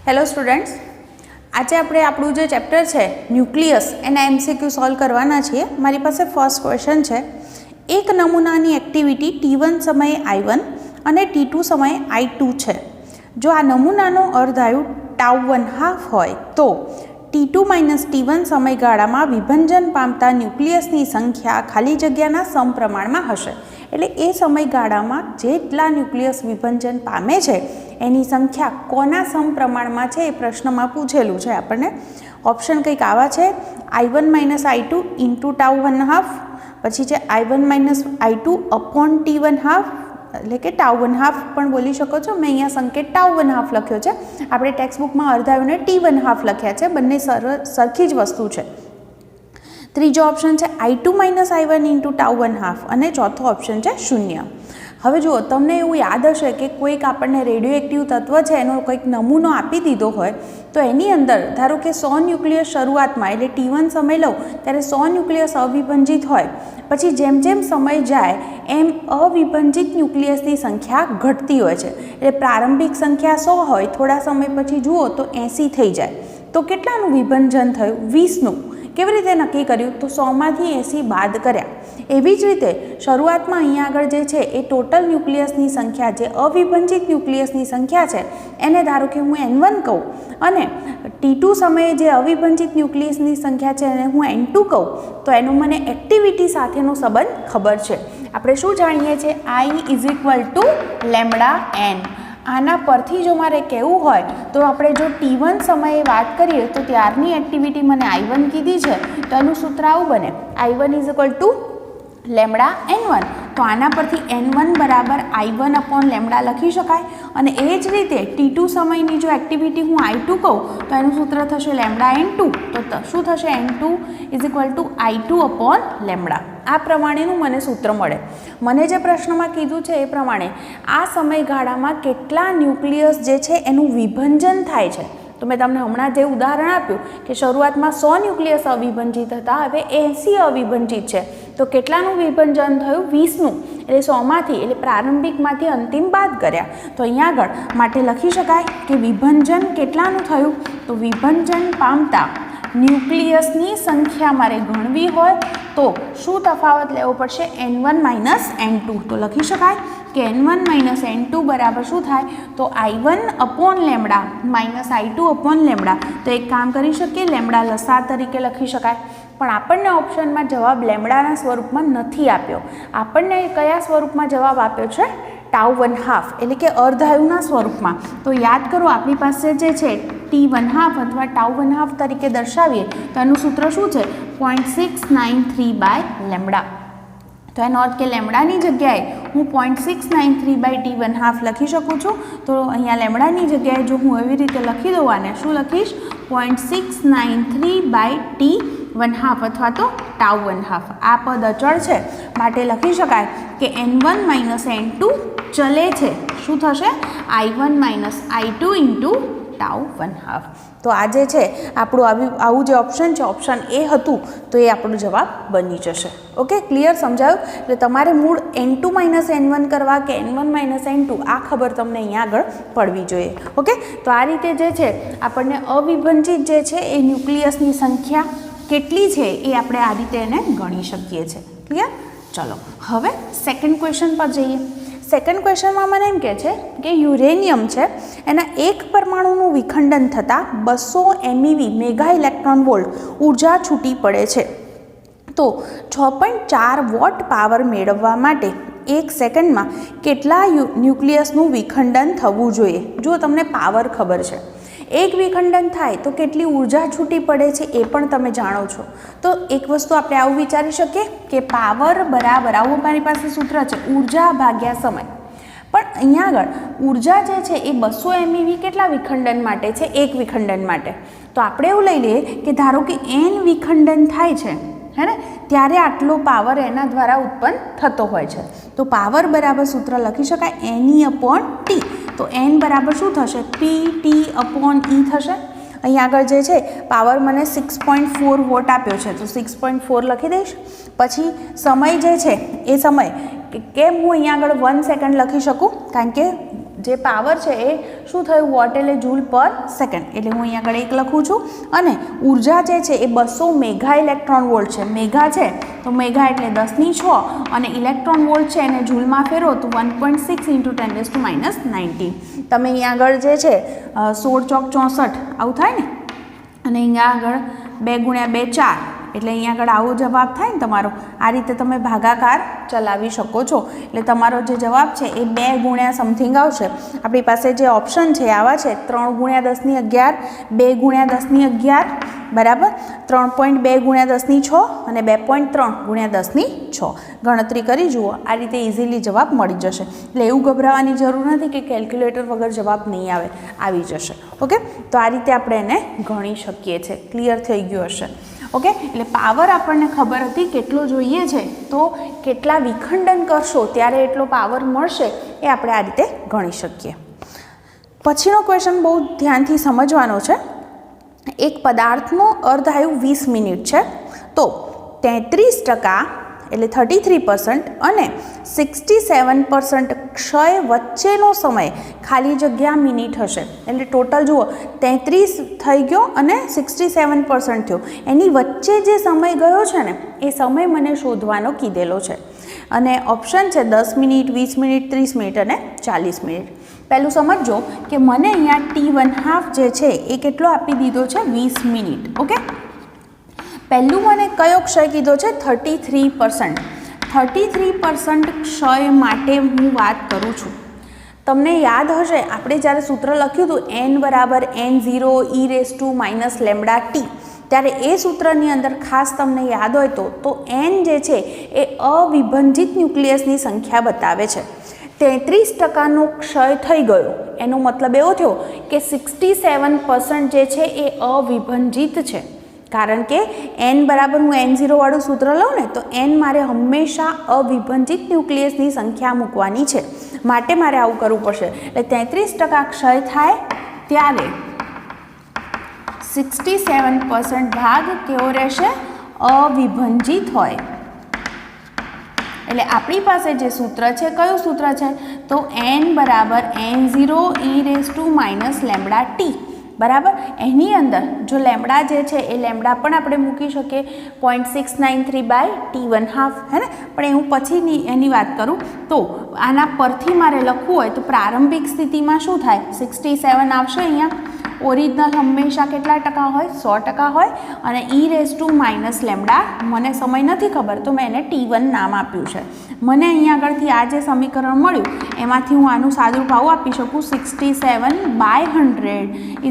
Hello students, આજે આપણે આપણું જે ચેપ્ટર છે ન્યુક્લિયસ એના MCQ સોલ્વ કરવાના છીએ. મારી પાસે ફર્સ્ટ ક્વેશ્ચન છે, એક નમૂનાની એક્ટિવિટી T1 સમયે I1 અને T2 સમયે I2 છે. જો આ નમૂનાનો અર્ધાયુ τ1/2 હોય તો T2 - T1 સમયગાળામાં વિભંજન પામતા ન્યુક્લિયસની સંખ્યા ખાલી જગ્યાના સમપ્રમાણમાં હશે. એટલે એ સમયગાળામાં જેટલા ન્યુક્લિયસ વિભંજન પામે છે એની સંખ્યા કોના સમપ્રમાણમાં છે એ પ્રશ્નમાં પૂછેલું છે આપણને. ઓપ્શન કંઈક આવા છે, I1 - I2 × τ1/2, પછી છે I1 - I2 upon T1/2, એટલે કે τ1/2 પણ બોલી શકો છો. મેં અહીંયા સંકેત τ1/2 લખ્યો છે, આપણે ટેક્સ્ટબુકમાં અર્ધાયુને T1/2 લખ્યા છે. બંને સરખી જ વસ્તુ છે. ત્રીજો ઓપ્શન છે I2 - I1 × τ1/2 અને ચોથો ઓપ્શન છે 0. હવે જુઓ, તમને એવું યાદ હશે કે કોઈક આપણને રેડિયો એક્ટિવ તત્વ છે એનો કંઈક નમૂનો આપી દીધો હોય તો એની અંદર ધારો કે 100 ન્યુક્લિયસ શરૂઆતમાં એટલે T1 સમય લઉં ત્યારે 100 ન્યુક્લિયસ અવિભંજિત હોય, પછી જેમ જેમ સમય જાય એમ અવિભંજિત ન્યુક્લિયસની સંખ્યા ઘટતી હોય છે. એટલે પ્રારંભિક સંખ્યા 100 હોય, થોડા સમય પછી જુઓ તો 80 થઈ જાય. તો કેટલાનું વિભંજન થયું? 20નું. કેવી રીતે નક્કી કર્યું? તો 100માંથી 80 બાદ કર્યા. એવી જ રીતે શરૂઆતમાં અહીંયા આગળ જે છે એ ટોટલ ન્યુક્લિયસની સંખ્યા, જે અવિભંજિત ન્યુક્લિયસની સંખ્યા છે એને ધારો કે હું N1 કહું, અને T2 સમયે જે અવિભંજિત ન્યુક્લિયસની સંખ્યા છે એને હું N2 કહું, તો એનો મને એક્ટિવિટી સાથેનો સંબંધ ખબર છે. આપણે શું જાણીએ છીએ? I = λn. આના પરથી જો મારે કહેવું હોય તો આપણે જો T1 સમયે વાત કરીએ તો ત્યારની એક્ટિવિટી મને I1 કીધી છે, તો એનું સૂત્ર આવું બને, I1 = λn1. તો આના પરથી N1 = I1/λ લખી શકાય. અને એ જ રીતે T2 સમયની જો એક્ટિવિટી હું I2 કહું તો એનું સૂત્ર થશે λn2. તો શું થશે? N2 = I2/λ. આ પ્રમાણેનું મને સૂત્ર મળે. મને જે પ્રશ્નમાં કીધું છે એ પ્રમાણે આ સમયગાળામાં કેટલા ન્યુક્લિયસ જે છે એનું વિભંજન થાય છે. તો મેં તમને હમણાં જે ઉદાહરણ આપ્યું કે શરૂઆતમાં 100 ન્યુક્લિયસ અવિભંજિત હતા, હવે 80 અવિભંજિત છે. તો કેટલાનું વિભંજન થયું? 20નું. એટલે 100માંથી એટલે પ્રારંભિકમાંથી અંતિમ બાદ કર્યા. તો અહીંયા આગળ માટે લખી શકાય કે વિભંજન કેટલાનું થયું? તો વિભંજન પામતા ન્યુક્લિયસની સંખ્યા મારે ગણવી હોય તો શું તફાવત લેવો પડશે? N1 - N2. તો લખી શકાય કે N1 - N2 બરાબર શું થાય? તો I1/λ - I2/λ. તો એક કામ કરી શકીએ, લેમડા લસા તરીકે લખી શકાય. પણ આપણને ઓપ્શનમાં જવાબ લેમડાના સ્વરૂપમાં નથી આપ્યો. આપણને કયા સ્વરૂપમાં જવાબ આપ્યો છે? τ1/2, એટલે કે અર્ધાયુના સ્વરૂપમાં. તો યાદ કરો, આપણી પાસે જે છે T1/2 અથવા τ1/2 તરીકે દર્શાવીએ તો એનું સૂત્ર શું છે? 0.693/λ. તો એનો અર્થ કે લેમડાની જગ્યાએ હું 0.693/T1/2 લખી શકું છું. તો અહીંયા લેમડાની જગ્યાએ જો હું એવી રીતે લખી દઉં, આને શું લખીશ? 0.693/T1/2 અથવા તો τ1/2. આ પદ અચળ છે માટે લખી શકાય કે N1 - N2 ચલે છે. શું થશે? I1 - I2 × τ1/2. તો આ જે છે આપણું આવું જે ઓપ્શન છે, ઓપ્શન એ હતું, તો એ આપણો જવાબ બની જશે. Okay, clear? સમજાયું? એટલે તમારે મૂળ N2 - N1 કરવા કે N1 - N2 આ ખબર તમને અહીંયા આગળ પડવી જોઈએ. ઓકે, તો આ રીતે જે છે આપણને અવિભંજિત જે છે એ ન્યુક્લિયસની સંખ્યા કેટલી છે એ આપણે આ રીતે એને ગણી શકીએ છીએ. ક્લિયર? ચલો હવે સેકન્ડ ક્વેશ્ચન પર જઈએ. સેકન્ડ ક્વેશ્ચનમાં મને એમ કહે છે કે યુરેનિયમ છે એના એક પરમાણુનું વિખંડન થતાં 200 MeV મેગા ઇલેક્ટ્રોન વોલ્ટ ઉર્જા છૂટી પડે છે. તો 6.4 વોટ પાવર મેળવવા માટે 1 સેકન્ડમાં કેટલા ન્યુક્લિયસનું વિખંડન થવું જોઈએ? જો તમને પાવર ખબર છે, એક વિખંડન થાય તો કેટલી ઉર્જા છૂટી પડે છે એ પણ તમે જાણો છો. તો એક વસ્તુ આપણે આવું વિચારી શકીએ કે પાવર બરાબર, આવું મારી પાસે સૂત્ર છે, ઉર્જા ભાગ્યા સમય. પણ અહીંયા આગળ ઉર્જા જે છે એ 200 MeV કેટલા વિખંડન માટે છે? એક વિખંડન માટે. તો આપણે એવું લઈ લઈએ કે ધારો કે n વિખંડન થાય છે, હે ને, ત્યારે આટલો પાવર એના દ્વારા ઉત્પન્ન થતો હોય છે. તો પાવર બરાબર સૂત્ર લખી શકાય Ne/T. તો n બરાબર શું થશે? PT/E થશે. અહીંયા આગળ જે છે પાવર મને 6.4 વોટ આપ્યો છે, તો 6.4 લખી દઈશ. પછી સમય જે છે એ સમય કેમ હું અહીંયા આગળ 1 સેકન્ડ લખી શકું? કારણ કે જે પાવર છે એ શું થયું વોટ એટલે જૂલ પર સેકન્ડ, એટલે હું અહીંયા આગળ 1 લખું છું. અને ઉર્જા જે છે એ 200 મેગા ઇલેક્ટ્રોન વોલ્ટ છે. મેગા છે તો મેગા એટલે 10⁶, અને ઇલેક્ટ્રોન વોલ્ટ છે એને જૂલમાં ફેરવો તો 1.6 × 10⁻19. તમે અહીંયા આગળ જે છે 16 ચોક 64 આવું થાય ને, અને અહીંયા આગળ 2 × 2 4, એટલે અહીંયા આગળ આવો જવાબ થાય ને તમારો. આ રીતે તમે ભાગાકાર ચલાવી શકો છો. એટલે તમારો જે જવાબ છે એ 2 × સમથિંગ આવશે. આપણી પાસે જે ઓપ્શન છે આવા છે 3 × 10⁻11, 2 × 10⁻11, બરાબર, 3.2 × 10⁶, અને 2.3 × 10⁶. ગણતરી કરી જુઓ, આ રીતે ઇઝીલી જવાબ મળી જશે. એટલે એવું ગભરાવાની જરૂર નથી કે કેલ્ક્યુલેટર વગર જવાબ નહીં આવે, આવી જશે. ઓકે, તો આ રીતે આપણે એને ગણી શકીએ છીએ. ક્લિયર થઈ ગયું હશે. ઓકે, એટલે પાવર આપણને ખબર હતી કેટલો જોઈએ છે, તો કેટલા વિખંડન કરશો ત્યારે એટલો પાવર મળશે, એ આપણે આ રીતે ગણી શકીએ. પછીનો ક્વેશ્ચન બહુ ધ્યાનથી સમજવાનો છે. એક પદાર્થનો અર્ધાયુ 20 મિનિટ છે, તો 33% એટલે 33% અને 67% ક્ષય વચ્ચેનો સમય ખાલી જગ્યા મિનિટ હશે. એટલે ટોટલ જુઓ 33 થઈ ગયો અને 67% થયો, એની વચ્ચે જે સમય ગયો છે ને એ સમય મને શોધવાનો કીધેલો છે. અને ઓપ્શન છે 10 મિનિટ, 20 મિનિટ, 30 મિનિટ અને 40 મિનિટ. પહેલું સમજો કે મને અહીંયા T1/2 જે છે એ કેટલો આપી દીધો છે 20 મિનિટ. ઓકે, પહેલું મને કયો ક્ષય કીધો છે 33%. 33% ક્ષય માટે હું વાત કરું છું. તમને યાદ હશે આપણે જ્યારે સૂત્ર લખ્યું હતું n બરાબર n0 e⁻ λt, ત્યારે એ સૂત્રની અંદર ખાસ તમને યાદ હોય તો n જે છે એ અવિભાજિત ન્યુક્લિયસની સંખ્યા બતાવે છે. 33%નો ક્ષય થઈ ગયો, એનો મતલબ એવો થયો કે 67% જે છે એ અવિભાજિત છે. કારણ કે n બરાબર હું n0 વાળું સૂત્ર લઉં ને, તો n મારે હંમેશા અવિભાજિત ન્યુક્લિયસની સંખ્યા મૂકવાની છે, માટે મારે આવું કરવું પડશે. એટલે 33% ક્ષય થાય ત્યારે 67% ભાગ કેવો રહેશે, અવિભાજિત હોય. એટલે આપણી પાસે જે સૂત્ર છે, કયું સૂત્ર છે, તો n બરાબર n0 e⁻ λt, બરાબર. એની અંદર જો લેમડા જે છે એ લેમડા પણ આપણે મૂકી શકીએ 0.693/T1/2, હે ને, પણ હું પછીની એની વાત કરું. તો આના પરથી મારે લખવું હોય તો પ્રારંભિક સ્થિતિમાં શું થાય, 67 આવશે. અહીંયા ઓરિજિનલ હંમેશા કેટલા ટકા હોય, 100% હોય. અને e⁻ લેમડા મને સમય નથી ખબર, તો મેં એને T1 નામ આપ્યું છે. મને અહીંયા આગળથી આ જે સમીકરણ મળ્યું એમાંથી હું આનું સાદું ભાવ આપી શકું 67/100 =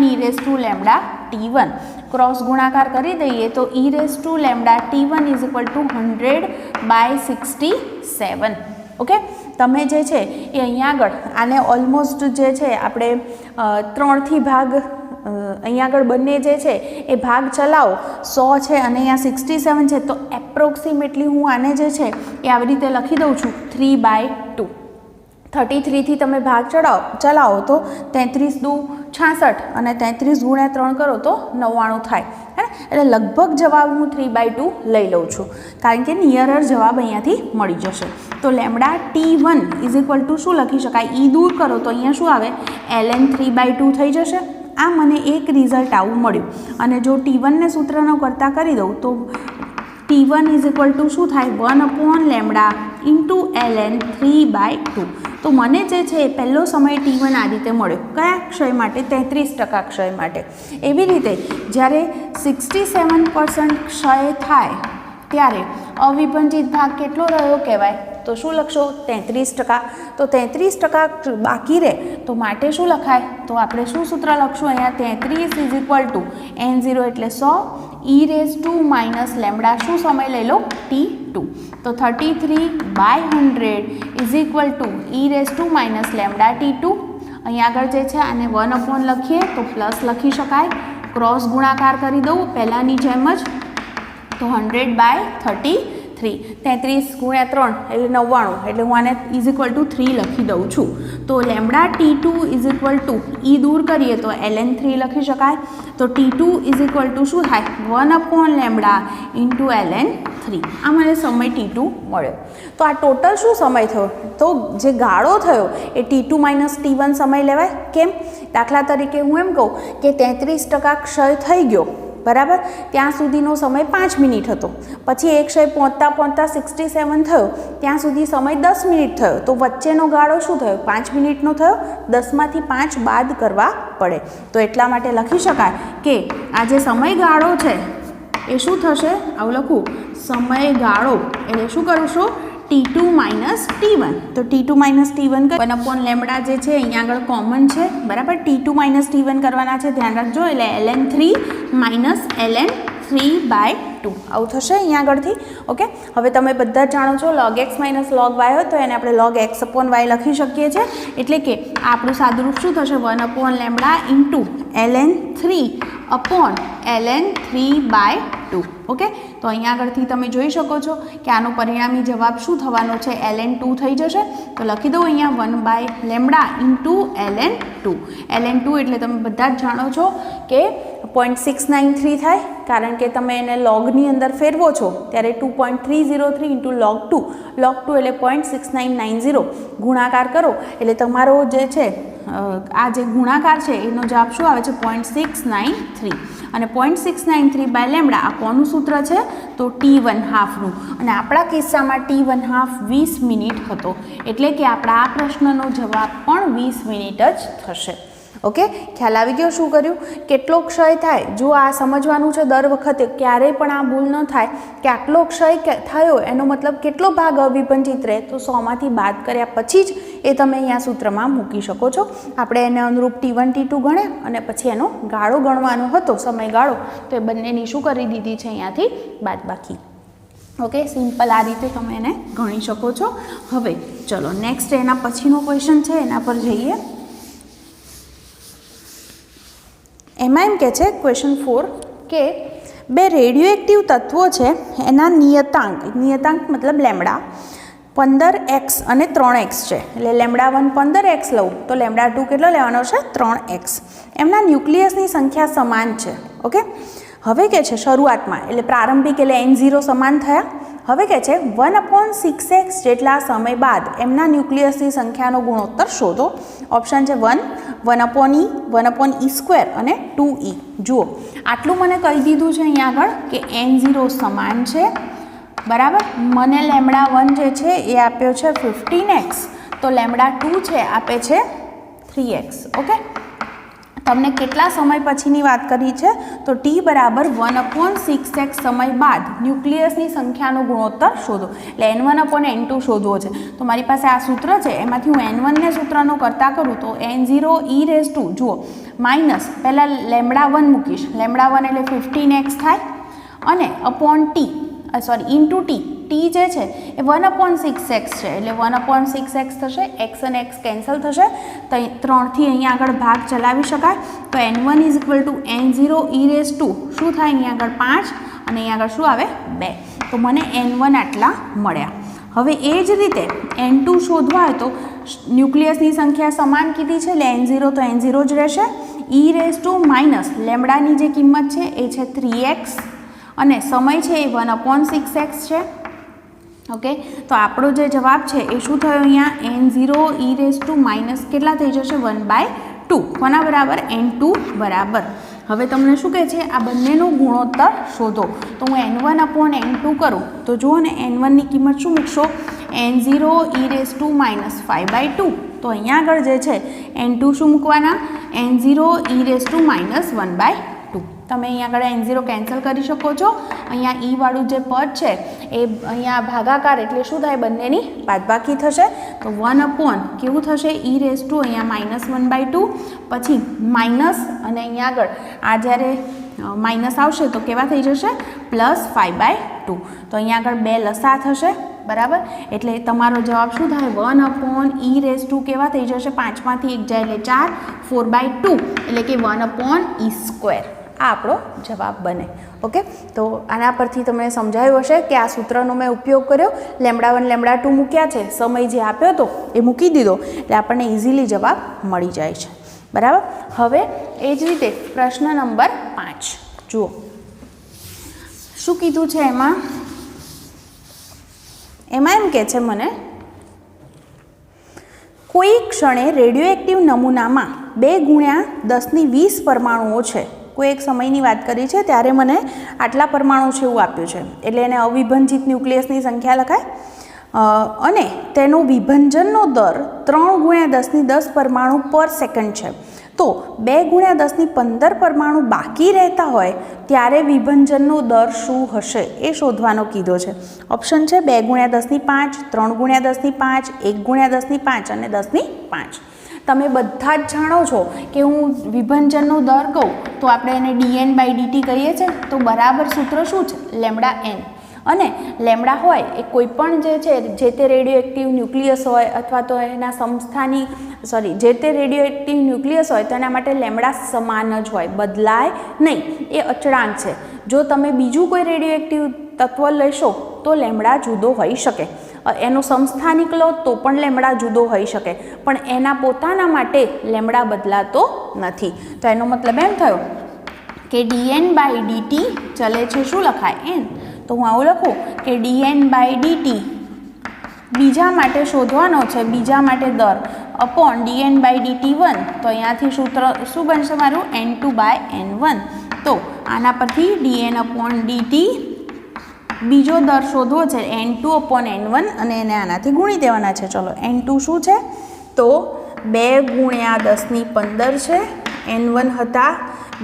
1/e⁻T1. ક્રોસ ગુણાકાર કરી દઈએ તો e⁻T1 = 100/67. ઓકે, તમે જે છે એ અહીંયા આગળ આને ઓલમોસ્ટ જે છે આપણે 3થી ભાગ, અહીંયા આગળ બંને જે છે એ ભાગ ચલાવો, 100 છે અને અહીંયા 67 છે, તો એપ્રોક્સિમેટલી હું આને જે છે એ આવી રીતે લખી દઉં છું 3/2. 33 થી તમે ભાગ ચલાવો તો 33 દુ 66 અને 33 × 3 કરો તો 99 થાય, હે. એટલે લગભગ જવાબ હું 3/2 લઈ લઉં છું, કારણ કે નિયરર જવાબ અહીંયાથી મળી જશે. તો લેમડા T1 = શું લખી શકાય, ઈ દૂર કરો તો અહીંયા શું આવે, ln 3/2 થઈ જશે. આ મને એક રિઝલ્ટ આવું મળ્યું. અને જો T1 ને સૂત્રનો કરતા કરી દઉં તો T1 = શું થાય, 1/λ × ln 3/2. તો મને જે છે પહેલો સમય T1 આ રીતે મળ્યો, કયા ક્ષય માટે, 33% ક્ષય માટે. એવી રીતે જ્યારે 67% ક્ષય થાય ત્યારે અવિભાજિત ભાગ કેટલો રહ્યો કહેવાય, તો શું લખશો 33%. તો 33% બાકી રહે તો માટે શું લખાય, તો આપણે શું સૂત્ર લખશું અહીંયા, 33 = n0 એટલે 100 e⁻ લેમડા શું સમય લઈ લો, T2. તો 33/100 = e⁻ લેમડા T2. અહીંયા આગળ જે છે આને 1/ લખીએ તો પ્લસ લખી શકાય. ક્રોસ ગુણાકાર કરી દઉં પહેલાંની જેમ જ, તો 100/33 3 33 ગુણ્યા 3 એટલે 99 એટલે હું આને ઇઝ ઇક્વલ ટુ 3 લખી દઉં છું. તો lambda T2 is equal to e દૂર કરીએ તો ln3 લખી શકાય. તો T2 ઇઝ ઇક્વલ ટુ શું થાય 1/લેમ્ડા ઇન્ટુ ln3. આ મને સમય T2 મળ્યો. તો આ ટોટલ શું સમય થયો? તો જે ગાળો થયો એ T2 - T1 સમય લેવાય. કેમ? દાખલા તરીકે હું એમ કહું કે 33% ક્ષય થઈ ગયો, બરાબર, ત્યાં સુધીનો સમય 5 મિનિટ હતો. પછી એક ક્ષય પહોંચતા 67 થયો, ત્યાં સુધી સમય 10 મિનિટ થયો. તો વચ્ચેનો ગાળો શું થયો? 5 મિનિટનો થયો. 10માંથી 5 બાદ કરવા પડે. તો એટલા માટે લખી શકાય કે આ જે સમયગાળો છે એ શું થશે? આવું લખું, સમયગાળો એટલે શું કરશું? T2 - T1. તો T2 - T1 1/લેમ્ડા જે છે અહીંયા આગળ કોમન છે, બરાબર. T2 - T1 કરવાના છે, ધ્યાન રાખજો. એટલે ln3 - ln3/2 આવું થશે અહીંયા આગળથી. ઓકે, હવે તમે બધા જ જાણો છો log x - log y હોય તો એને આપણે log x/y લખી શકીએ છીએ. એટલે કે આપણું સાદુરૂપ શું થશે? 1/લેમ્ડા ઇન્ટુ ln3 ln3/2. ઓકે, તો અહીંયા આગળથી તમે જોઈ શકો છો કે આનો પરિણામી જવાબ શું થવાનો છે? ln2 થઈ જશે. તો લખી દઉં અહીંયા 1/લેમ્ડા ઇન્ટુ ln2. ln2 એટલે તમે બધા જ જાણો છો કે 0.693 થાય, કારણ કે તમે એને લોગની અંદર ફેરવો છો ત્યારે 2.303 ઇન્ટુ log2. log2 એટલે 0.6990 ગુણાકાર કરો એટલે તમારો જે છે આ જે ગુણાકાર છે એનો જવાબ શું આવે છે? 0.693. અને 0.693/લેમ્ડા આ કોનું સૂત્ર છે? તો T1/2નું. અને આપણા કિસ્સામાં T1/2 20 મિનિટ હતો. એટલે કે આપણા આ પ્રશ્નનો જવાબ પણ 20 મિનિટ જ થશે. ઓકે, ખ્યાલ આવી ગયો શું કર્યું? કેટલો ક્ષય થાય? જો આ સમજવાનું છે દર વખતે, ક્યારેય પણ આ ભૂલ ન થાય કે આટલો ક્ષય થયો એનો મતલબ કેટલો ભાગ અવિભાજિત રહે, તો 100માંથી બાદ કર્યા પછી જ એ તમે અહીંયા સૂત્રમાં મૂકી શકો છો. આપણે એને અનુરૂપ T1 T2 ગણે અને પછી એનો ગાળો ગણવાનો હતો, સમયગાળો, તો એ બંનેની શું કરી દીધી છે અહીંયાથી બાદબાકી. ઓકે, સિમ્પલ આ રીતે તમે એને ગણી શકો છો. હવે ચલો નેક્સ્ટ એના પછીનો ક્વેશ્ચન છે એના પર જઈએ. એમાં એમ કહે છે ક્વેશ્ચન 4 કે બે રેડિયોએક્ટિવ તત્વો છે એના નિયતાંક મતલબ લેમ્ડા 15x અને 3x છે. એટલે લેમ્ડા 1 15x લઉં તો લેમ્ડા 2 કેટલો લેવાનો છે? 3x. એમના ન્યુક્લિયસની સંખ્યા સમાન છે. ઓકે, હવે કે છે શરૂઆતમાં એટલે પ્રારંભિક એટલે n0 સમાન થયા. હવે કે છે 1/6x જેટલા સમય બાદ એમના ન્યુક્લિયસની સંખ્યાનો ગુણોત્તર શોધો. ઓપ્શન છે 1, 1/e, 1/e² અને 2e. જુઓ, આટલું મને કહી દીધું છે અહીંયા આગળ કે n0 સમાન છે, બરાબર. મને લેમ્ડા 1 જે છે એ આપ્યો છે 15x, તો લેમ્ડા 2 છે આપે છે 3x. ઓકે, તમને કેટલા સમય પછીની વાત કરી છે? તો t બરાબર 1/6x સમય બાદ ન્યુક્લિયસની સંખ્યાનો ગુણોત્તર શોધો. એટલે n1/n2 શોધવો છે. તો મારી પાસે આ સૂત્ર છે, એમાંથી હું n1 ને સૂત્રનો કરતા કરું તો n0e⁻², જુઓ, માઇનસ પહેલાં લેમ્ડા 1 મૂકીશ. લેમ્ડા 1 એટલે 15x થાય અને અપોન ઇન્ટુ ટી જે છે એ 1/6x છે. એટલે 1/6x થશે. x અને x કેન્સલ થશે તો 3થી અહીંયા આગળ ભાગ ચલાવી શકાય. તો n1 = n0e⁻². શું થાય અહીંયા આગળ? 5 અને અહીંયા આગળ શું આવે? 2. તો મને n1 આટલા મળ્યા. હવે એ જ રીતે n2 શોધવા હોય તો ન્યુક્લિયસની સંખ્યા સમાન કીધી છે એટલે n0 તો n0 જ રહેશે. e⁻ લેમ્ડાની જે કિંમત છે એ છે 3x અને સમય છે એ 1/6x છે. ઓકે, તો આપણો જે જવાબ છે એ શું થયો અહીંયા? n0e⁻ કેટલા થઈ જશે? 1/2. કોના બરાબર? n2 બરાબર. હવે તમને શું કહે છે? આ બંનેનો ગુણોત્તર શોધો. તો હું n1/n2 કરું તો જુઓ ને, n1ની કિંમત શું મૂકશો? n0e⁻5/2. તો અહીંયા આગળ જે છે n2 શું મૂકવાના? n0e⁻1/2. તમે અહીંયા આગળ n0 કેન્સલ કરી શકો છો. અહીંયા e વાળું જે પદ છે એ અહીંયા ભાગાકાર એટલે શું થાય? બંનેની બાદબાકી થશે. તો 1/ કેવું થશે? e⁻અહીંયા -1/2 પછી માઇનસ અને અહીંયા આગળ આ જ્યારે માઇનસ આવશે તો કેવા થઈ જશે? +5/2. તો અહીંયા આગળ 2 લસા થશે, બરાબર. એટલે તમારો જવાબ શું થાય? 1/e⁻² કેવા થઈ જશે? 5માંથી 1 જાય એટલે 4, 4/2 એટલે કે 1/e². આ આપણો જવાબ બને. ઓકે, તો આના પરથી તમને સમજાયું હશે કે આ સૂત્રનો મેં ઉપયોગ કર્યો, લેમડા 1 લેમડા 2 મૂક્યા છે, સમય જે આપ્યો હતો એ મૂકી દીધો એટલે આપણને ઇઝીલી જવાબ મળી જાય છે. બરાબર. હવે એ જ રીતે પ્રશ્ન નંબર 5 જુઓ શું કીધું છે એમાં એમ કહે છે મને કોઈ ક્ષણે રેડિયોએક્ટિવ નમૂનામાં 2 × 10⁻20 પરમાણુઓ છે. કોઈ એક સમયની વાત કરી છે ત્યારે મને આટલા પરમાણુ છે એવું આપ્યું છે એટલે એને અવિભાજિત ન્યુક્લિયસની સંખ્યા લખાય અને તેનો વિભાજનનો દર 3 × 10⁻10 પરમાણુ પર સેકન્ડ છે. તો 2 × 10⁻15 પરમાણુ બાકી રહેતા હોય ત્યારે વિભાજનનો દર શું હશે એ શોધવાનો કીધો છે. ઓપ્શન છે 2 × 10⁵, 3 × 10⁵, 1 × 10⁵ અને 10⁵. તમે બધા જ જાણો છો કે હું વિભાજનનો દર કહું તો આપણે એને dn/dt કહીએ છીએ. તો બરાબર સૂત્ર શું છે? Lambda n. અને લેમડા હોય એ કોઈ પણ જે તે રેડિયોએક્ટિવ ન્યુક્લિયસ હોય અથવા તો એના સંસ્થાની જે તે રેડિયોએક્ટિવ ન્યુક્લિયસ હોય તો એના માટે લેમડા સમાન જ હોય, બદલાય નહીં, એ અચળાંક છે. જો તમે બીજું કોઈ રેડિયોએક્ટિવ તત્વ લેશો તો લેમડા જુદો હોઈ શકે, એનો સમસ્થાનિક લો તો પણ લેમડા જુદો હોઈ શકે, પણ એના પોતાના માટે લેમડા બદલાતો નથી. તો એનો મતલબ એમ થયો કે dn/dt ચલે છે શું લખાય? n. તો હું આવું લખું કે dn/dt બીજા માટે શોધવાનો છે, બીજા માટે દર અપોન dn/dt1. તો અહીંયાથી સૂત્ર શું બનશે મારું? n2/n1. તો આના પરથી dn/dt બીજો દર શોધવો છે n2/n1 અને એને આનાથી ગુણી દેવાના છે. ચલો n2 શું છે? તો 2 × 10⁻15 છે. n1 હતા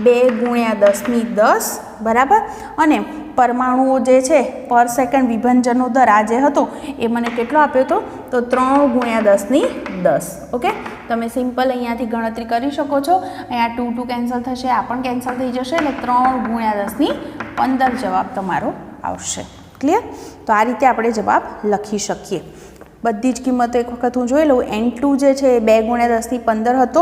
2 × 10⁻10 બરાબર. અને પરમાણુઓ જે છે પર સેકન્ડ વિભાજનનો દર આ જે હતો એ મને કેટલો આપ્યો હતો? તો 3 × 10⁻10. ઓકે, તમે સિમ્પલ અહીંયાથી ગણતરી કરી શકો છો. અહીંયા 2 2 કેન્સલ થશે, આ પણ કેન્સલ થઈ જશે એટલે 3 × 10⁻15 જવાબ તમારો આવશે. ક્લિયર? તો આ રીતે આપણે જવાબ લખી શકીએ. બધી જ કિંમતો એક વખત હું જોઈ લઉં. n2 જે છે એ 2 × 10⁻15 હતો,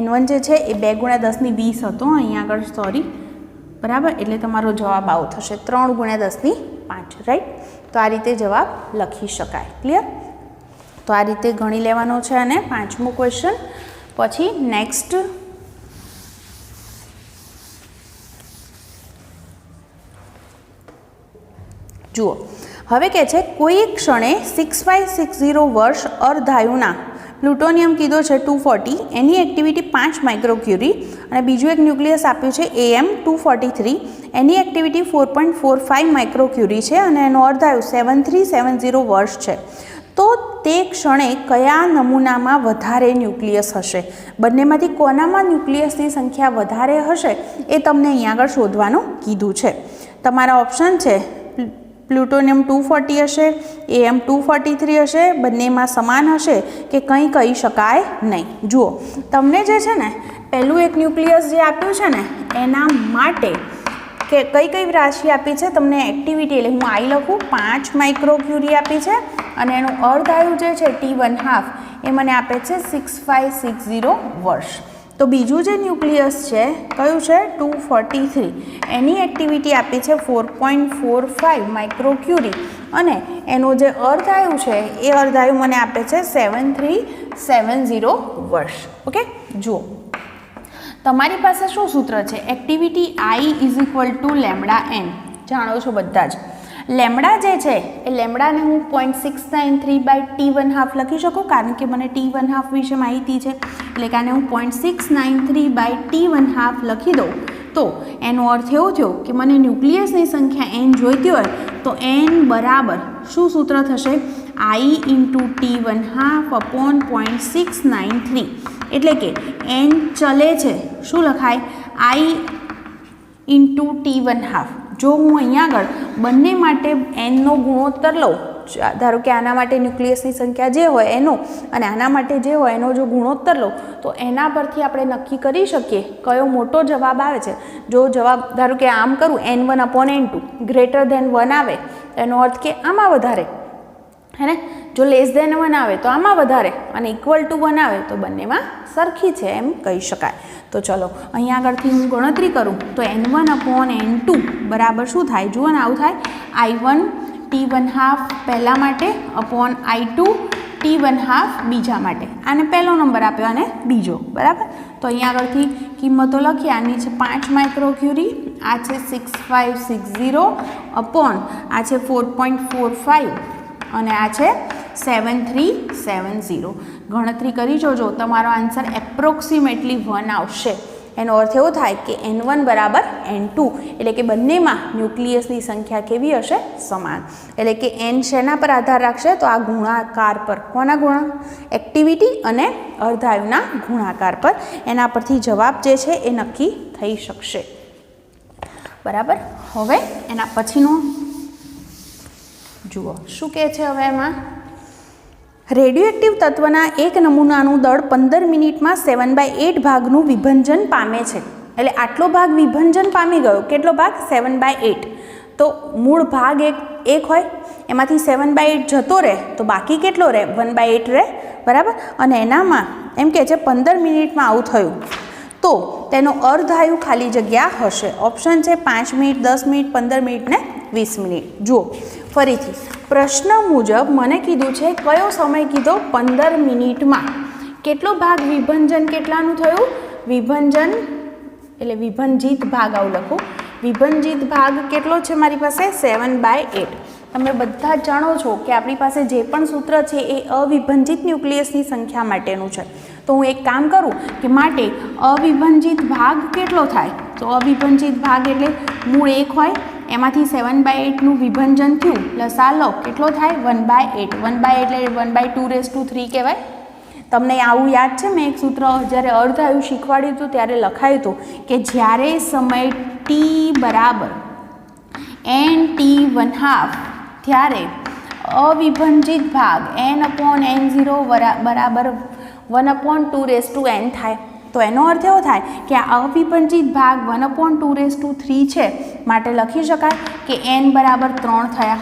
n1 જે છે એ 2 × 10⁻20 હતો અહીંયા આગળ, સોરી, બરાબર. એટલે તમારો જવાબ આવો થશે 3 × 10⁵, રાઈટ. તો આ રીતે જવાબ લખી શકાય. ક્લિયર? તો આ રીતે ગણી લેવાનો છે. અને 5મો ક્વેશ્ચન પછી નેક્સ્ટ જુઓ. હવે કહે છે કોઈ ક્ષણે 6/60 વર્ષ અર્ધાયુના પ્લુટોનિયમ કીધો છે 240, એની એક્ટિવિટી 5 માઇક્રોક્યુરી, અને બીજું એક ન્યુક્લિયસ આપ્યું છે AM243, એની એક્ટિવિટી 4.45 માઇક્રોક્યુરી છે અને એનો અર્ધાયુ 7370 વર્ષ છે. તો તે ક્ષણે કયા નમૂનામાં વધારે ન્યુક્લિયસ હશે? બંનેમાંથી કોનામાં ન્યુક્લિયસની સંખ્યા વધારે હશે એ તમને અહીંયા આગળ શોધવાનું કીધું છે. તમારા ઓપ્શન છે પ્લુટોનિયમ 240 હશે, AM243 હશે, બંનેમાં સમાન હશે કે કંઈ કહી શકાય નહીં. જુઓ, તમને જે છે ને પહેલું એક ન્યુક્લિયસ જે આપ્યું છે ને એના માટે કે કઈ રાશિ આપી છે તમને એક્ટિવિટી, એટલે હું આઈ લખું 5 માઇક્રોક્યુરી આપી છે અને એનું અર્ધાયુ જે છે T1/2 એ મને આપે છે 6560 વર્ષ. તો બીજું જે ન્યુક્લિયસ છે કયું છે? 243, એની એક્ટિવિટી આપી છે 4.45 માઇક્રોક્યુરી અને એનો જે અર્ધાયુ છે એ અર્ધાયુ મને આપે છે 7370 વર્ષ. ઓકે, જુઓ તમારી પાસે શું સૂત્ર છે? Activity I = lambda n. જાણો છો બધા જ. લેમડા જે છે એ લેમડાને હું 0.693/T1/2 લખી શકું કારણ કે મને T1/2 વિશે માહિતી છે, એટલે કે આને હું 0.693/T1/2 લખી દઉં. તો એનો અર્થ એવો થયો કે મને ન્યુક્લિયસની સંખ્યા n જોઈતી હોય તો n બરાબર શું સૂત્ર થશે? I × T1/2/0.693. એટલે કે n ચલે છે શું લખાય? I × T1/2. જો હું અહીંયા આગળ બંને માટે nનો ગુણોત્તર લઉં, ધારો કે આના માટે ન્યુક્લિયસની સંખ્યા જે હોય એનો અને આના માટે જે હોય એનો જો ગુણોત્તર લઉં તો એના પરથી આપણે નક્કી કરી શકીએ કયો મોટો જવાબ આવે છે. જો જવાબ ધારો કે આમ કરું n1/n2 > 1 આવે એનો અર્થ કે આમાં વધારે, હે ને? જો લેસ દેન 1 આવે તો આમાં વધારે અને ઇક્વલ ટુ 1 આવે તો બંનેમાં સરખી છે એમ કહી શકાય. તો ચલો અહીંયા આગળથી હું ગણતરી કરું તો n1/n2 બરાબર શું થાય? જુઓ ને આવું થાય I1 T1/2 પહેલા માટે અપોન I2 T1/2 બીજા માટે. આને પહેલો નંબર આપ્યો અને બીજો, બરાબર. તો અહીંયા આગળથી કિંમતો લખીએ. આની છે 5 માઇક્રોક્યુરી, આ છે 6560 અપોન આ છે 4.45 અને આ છે 7370. ગણતરી કરી જોજો, તમારો આન્સર એપ્રોક્સિમેટલી 1 આવશે. એનો અર્થ એવો થાય કે n1 બરાબર n2, એટલે કે બંનેમાં ન્યુક્લિયસની સંખ્યા કેવી હશે? સમાન. એટલે કે n શેના પર આધાર રાખશે? તો આ ગુણાકાર પર. કોના એક્ટિવિટી અને અર્ધાયુના ગુણાકાર પર. એના પરથી જવાબ જે છે એ નક્કી થઈ શકશે, બરાબર. હવે એના પછીનો જુઓ શું કહે છે. હવે એમાં રેડિયોએક્ટિવ તત્વના એક નમૂનાનું દળ 15 મિનિટમાં 7/8 ભાગનું વિભંજન પામે છે. એટલે આટલો ભાગ વિભંજન પામી ગયો. કેટલો ભાગ? 7/8. તો મૂળ ભાગ એક હોય, એમાંથી 7/8 જતો રહે તો બાકી કેટલો રહે? 1/8 રહે, બરાબર. અને એનામાં એમ કહે છે 15 મિનિટમાં આવું થયું તો તેનો અર્ધાયુ ખાલી જગ્યા હશે. ઓપ્શન છે 5 મિનિટ, 10 મિનિટ, 15 મિનિટ ને 20 મિનિટ. જુઓ ફરીથી પ્રશ્ન મુજબ મને કીધું છે કયો સમય કીધો? 15 મિનિટમાં. કેટલો ભાગ વિભંજન કેટલાનું થયું? વિભંજન એટલે વિભંજિત ભાગ આવું લખું. વિભંજિત ભાગ કેટલો છે મારી પાસે? 7/8. તમે બધા જ જાણો છો કે આપણી પાસે જે પણ સૂત્ર છે એ અવિભંજિત ન્યુક્લિયસની સંખ્યા માટેનું છે. તો હું એક કામ કરું કે માટે અવિભંજિત ભાગ કેટલો થાય? તો અવિભંજિત ભાગ એટલે મૂળ 1 હોય, એમાંથી 7/8નું વિભંજન થયું, લસા લો કેટલો થાય? 1/8. 1/8 એટલે 1/2⁵ કહેવાય. તમને આવું યાદ છે? મેં એક સૂત્ર જ્યારે અર્ધાયુ શીખવાડ્યું હતું ત્યારે લખાયું હતું કે જ્યારે સમય t બરાબર n/t1/2 ત્યારે અવિભંજિત ભાગ n/n0 બરાબર 1/2⁴ થાય. તો એનો અર્થ એવો થાય કે આ અવિભંજિત ભાગ 1/2⁵ છે, માટે લખી શકાય કે n બરાબર 3 થયા.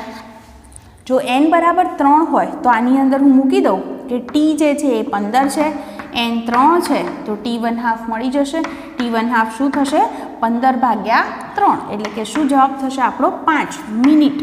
જો n બરાબર 3 હોય તો આની અંદર હું મૂકી દઉં કે t જે છે એ 15 છે, n 3 છે તો t1/2 મળી જશે. t1/2 શું થશે? 15/3, એટલે કે શું જવાબ થશે આપણો? 5 મિનિટ.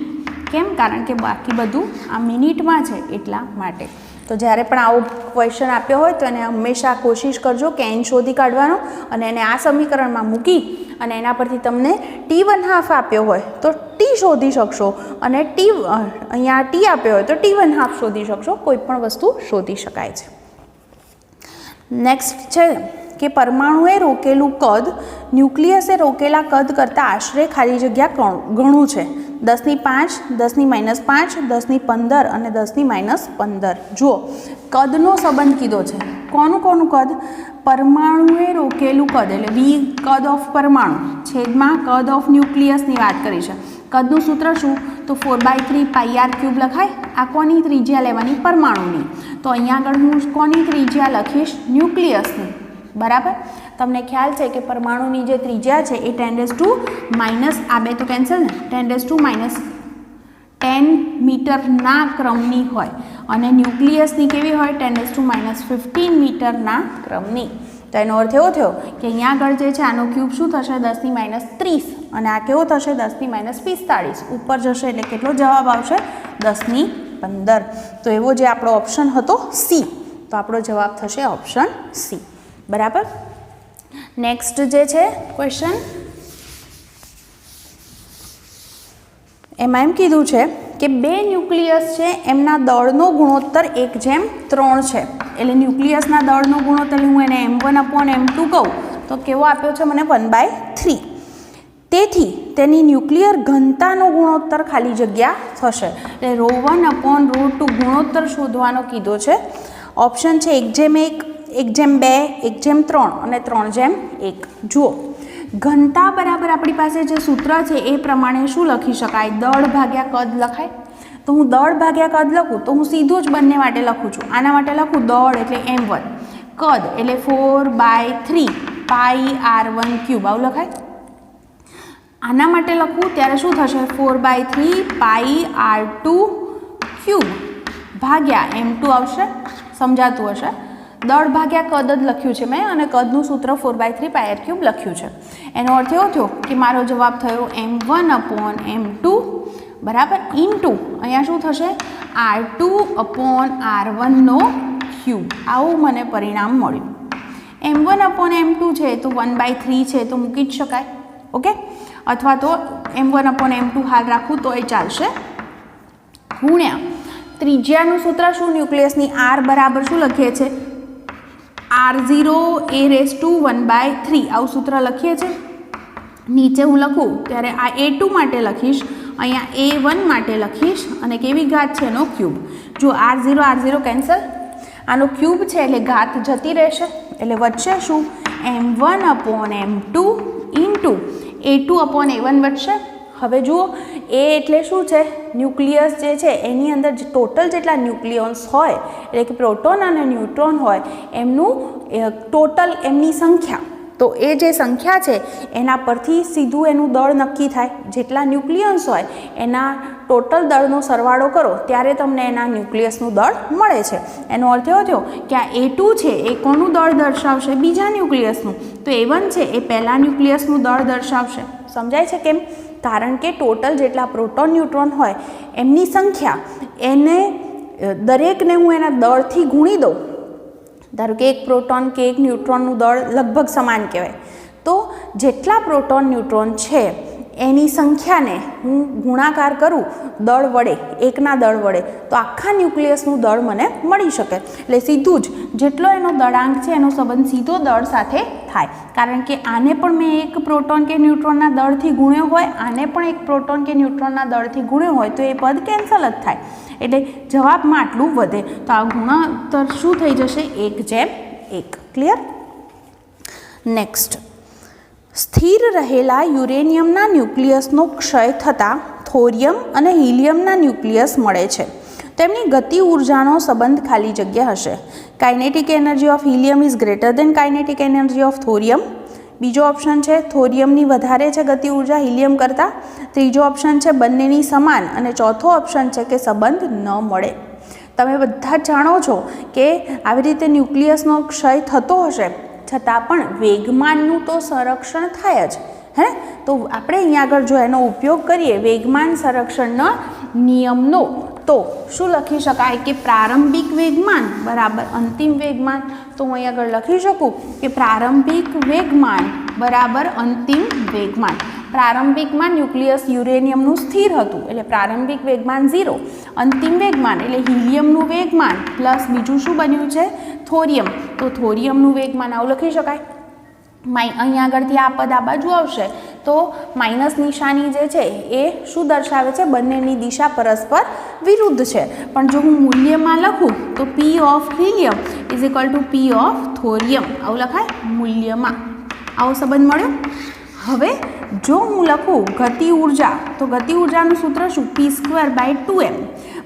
કેમ? કારણ કે બાકી બધું આ મિનિટમાં છે એટલા માટે. તો જ્યારે પણ આવો ક્વેશ્ચન આપ્યો હોય તો એને હંમેશા કોશિશ કરજો કે n શોધી કાઢવાનો અને એને આ સમીકરણમાં મૂકી અને એના પરથી તમને t1/2 આપ્યો હોય તો t શોધી શકશો અને અહીંયા t આપ્યો હોય તો t1/2 શોધી શકશો. કોઈ પણ વસ્તુ શોધી શકાય છે. નેક્સ્ટ છે કે પરમાણુએ રોકેલું કદ ન્યુક્લિયસે રોકેલા કદ કરતાં આશરે ખાલી જગ્યા ઘણું છે. 10⁵, 10⁻5, 10⁻15 અને 10⁻15. જુઓ કદનો સંબંધ કીધો છે. કોનું કદ? પરમાણુએ રોકેલું કદ એટલે વી કદ ઓફ પરમાણુ છેદમાં કદ ઓફ ન્યુક્લિયસની વાત કરી છે. કદનું સૂત્ર શું? તો 4/3πr³ લખાય. આ કોની ત્રિજ્યા લેવાની? પરમાણુની. તો અહીંયા આગળ હું કોની ત્રિજ્યા લખીશ? ન્યુક્લિયસની, બરાબર. તમને ખ્યાલ છે કે પરમાણુની જે ત્રિજ્યા છે એ 10⁻⁻, આ બે તો કેન્સલ ને, 10⁻10 મીટરના ક્રમની હોય અને ન્યુક્લિયસની કેવી હોય? 10⁻15 મીટરના ક્રમની. તો એનો અર્થ એવો થયો કે અહીંયા આગળ જે છે આનો ક્યુબ શું થશે? 10⁻30 અને આ કેવો થશે? 10⁻45. ઉપર જશે એટલે કેટલો જવાબ આવશે? 10⁻15. તો એવો જે આપણો ઓપ્શન હતો સી, તો આપણો જવાબ થશે ઓપ્શન સી, બરાબર. નેક્સ્ટ જે છે ક્વેશ્ચન એમાં એમ કીધું છે કે બે ન્યુક્લિયસ છે એમના દળનો ગુણોત્તર 1/3 છે. એટલે ન્યુક્લિયસના દળનો ગુણોત્તર હું એને m1/m2 કહું તો કેવો આપ્યો છે મને? 1/3. તેથી તેની ન્યુક્લિયર ઘનતાનો ગુણોત્તર ખાલી જગ્યા થશે. એટલે ρ1/ρ2 ગુણોત્તર શોધવાનો કીધો છે. ઓપ્શન છે 1/1, 1/2, 1/3 અને 3/1. જુઓ ઘનતા બરાબર આપણી પાસે જે સૂત્ર છે એ પ્રમાણે શું લખી શકાય? દળ ભાગ્યા કદ લખાય. તો હું દળ ભાગ્યા કદ લખું તો હું સીધું જ બંને માટે લખું છું. આના માટે લખું દળ એટલે m1, કદ એટલે 4/3πr1³ આવું લખાય. આના માટે લખું ત્યારે શું થશે? 4/3πr2³ ભાગ્યા m2 આવશે, સમજાતું હશે. દળ ભાગ્યા કદ જ લખ્યું છે મેં અને કદનું સૂત્ર 4/3 πr³ લખ્યું છે. એનો અર્થ એવો થયો કે મારો જવાબ થયો m1/m2 બરાબર ઇન્ટુ અહીંયા શું થશે r2/r1/3. આવું મને પરિણામ મળ્યું. m1/m2 છે તો 1/3 છે તો મૂકી જ શકાય. ઓકે, અથવા તો m1/m2 હાલ રાખું તો એ ચાલશે, ગુણ્યા ત્રિજ્યાનું સૂત્ર શું ન્યુક્લિયસની r બરાબર શું લખીએ છીએ r0a⁻1/3 આવું સૂત્ર લખીએ છીએ. નીચે હું લખું ત્યારે આ a2 માટે લખીશ, અહીંયા a1 માટે લખીશ અને કેવી ઘાત છે એનો ક્યુબ. જો r0 કેન્સલ, આનો ક્યુબ છે એટલે ઘાત જતી રહેશે એટલે વચ્ચે શું m1/m2 ઇન્ટુ a2/a1 વધશે. હવે જુઓ એ એટલે શું છે ન્યુક્લિયસ જે છે એની અંદર ટોટલ જેટલા ન્યુક્લિયોન્સ હોય એટલે કે પ્રોટોન અને ન્યુટ્રોન હોય એમનું ટોટલ એમની સંખ્યા. તો એ જે સંખ્યા છે એના પરથી સીધું એનું દળ નક્કી થાય. જેટલા ન્યુક્લિયન્સ હોય એના ટોટલ દળનો સરવાળો કરો ત્યારે તમને એના ન્યુક્લિયસનું દળ મળે છે. એનો અર્થ એવો થયો કે આ a2 છે એ કોનું દળ દર્શાવશે બીજા ન્યુક્લિયસનું, તો a1 છે એ પહેલા ન્યુક્લિયસનું દળ દર્શાવશે. સમજાય છે કેમ? કારણ કે ટોટલ જેટલા પ્રોટોન ન્યુટ્રોન હોય એમની સંખ્યા એને દરેકને હું એના દળથી ગુણી દઉં. ધારો કે એક પ્રોટોન કે એક ન્યુટ્રોનનું દળ લગભગ સમાન કહેવાય, તો જેટલા પ્રોટોન ન્યુટ્રોન છે એની સંખ્યાને હું ગુણાકાર કરું દળ વડે, એકના દળ વડે, તો આખા ન્યુક્લિયસનું દળ મને મળી શકે. એટલે સીધું જ જેટલો એનો દળાંક છે એનો સંબંધ સીધો દળ સાથે થાય. કારણ કે આને પણ મેં એક પ્રોટોન કે ન્યુટ્રોનના દળથી ગુણ્યો હોય, આને પણ એક પ્રોટોન કે ન્યુટ્રોનના દળથી ગુણ્યો હોય તો એ પદ કેન્સલ જ થાય. એટલે જવાબમાં આટલું વધે. તો આ ગુણોત્તર શું થઈ જશે 1:1. ક્લિયર? નેક્સ્ટ, સ્થિર રહેલા યુરેનિયમના ન્યુક્લિયસનો ક્ષય થતાં થોરિયમ અને હિલિયમના ન્યુક્લિયસ મળે છે. તેમની ગતિ ઉર્જાનો સંબંધ ખાલી જગ્યા હશે. Kinetic energy of helium is greater than kinetic energy of થોરિયમ. બીજો ઓપ્શન છે થોરિયમની વધારે છે ગતિ ઉર્જા હિલિયમ કરતાં. ત્રીજો ઓપ્શન છે બંનેની સમાન અને ચોથો ઓપ્શન છે કે સંબંધ ન મળે. તમે બધા જાણો છો કે આવી રીતે ન્યુક્લિયસનો ક્ષય થતો હશે છતાં પણ વેગમાનનું તો સંરક્ષણ થાય જ, હે? તો આપણે અહીંયા આગળ જો એનો ઉપયોગ કરીએ વેગમાન સંરક્ષણના નિયમનો, તો શું લખી શકાય કે પ્રારંભિક વેગમાન બરાબર અંતિમ વેગમાન. તો હું અહીં આગળ લખી શકું કે પ્રારંભિક વેગમાન બરાબર અંતિમ વેગમાન. પ્રારંભિકમાં ન્યુક્લિયસ યુરેનિયમનું સ્થિર હતું એટલે પ્રારંભિક વેગમાન 0, અંતિમ વેગમાન એટલે હિલિયમનું વેગમાન પ્લસ બીજું શું બન્યું છે થોરિયમ, તો થોરિયમનું વેગમાન આવું લખી શકાય. અહીંયા આગળથી આ પદ આ બાજુ આવશે તો માઇનસ નિશાની જે છે એ શું દર્શાવે છે બંનેની દિશા પરસ્પર વિરુદ્ધ છે. પણ જો હું મૂલ્યમાં લખું તો P of helium is equal two P of થોરિયમ આવું લખાય મૂલ્યમાં. આવો સંબંધ મળ્યો. હવે જો હું લખું ગતિ ઉર્જા, તો ગતિ ઉર્જાનું સૂત્ર શું p²/2m.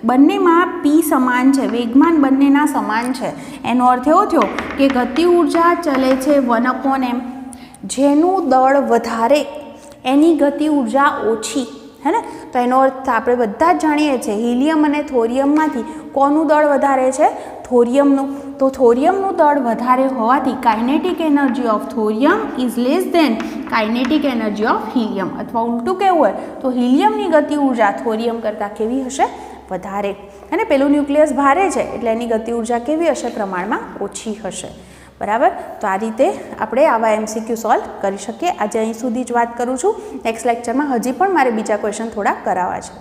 બંનેમાં p સમાન છે, વેગમાન બંનેના સમાન છે. એનો અર્થ એવો થયો કે ગતિ ઉર્જા ચલે છે 1/m. જેનું દળ વધારે એની ગતિ ઉર્જા ઓછી, હે ને? તો એનો અર્થ આપણે બધા જ જાણીએ છીએ હિલિયમ અને થોરિયમમાંથી કોનું દળ વધારે છે થોરિયમનું. તો થોરિયમનું દળ વધારે હોવાથી kinetic energy of thorium is less than kinetic energy of helium. અથવા ઉલટું કહેવું હોય તો હિલિયમની ગતિ ઉર્જા થોરિયમ કરતાં કેવી હશે વધારે. અને પેલું ન્યુક્લિયસ ભારે છે એટલે એની ગતિ ઉર્જા કેવી હશે પ્રમાણમાં ઓછી હશે. બરાબર? તો આ રીતે આપણે આવા MCQ સોલ્વ કરી શકીએ. આજે અહીં સુધી જ વાત કરું છું. નેક્સ્ટ લેક્ચરમાં હજી પણ મારે બીજા ક્વેશ્ચન થોડા કરાવવા છે.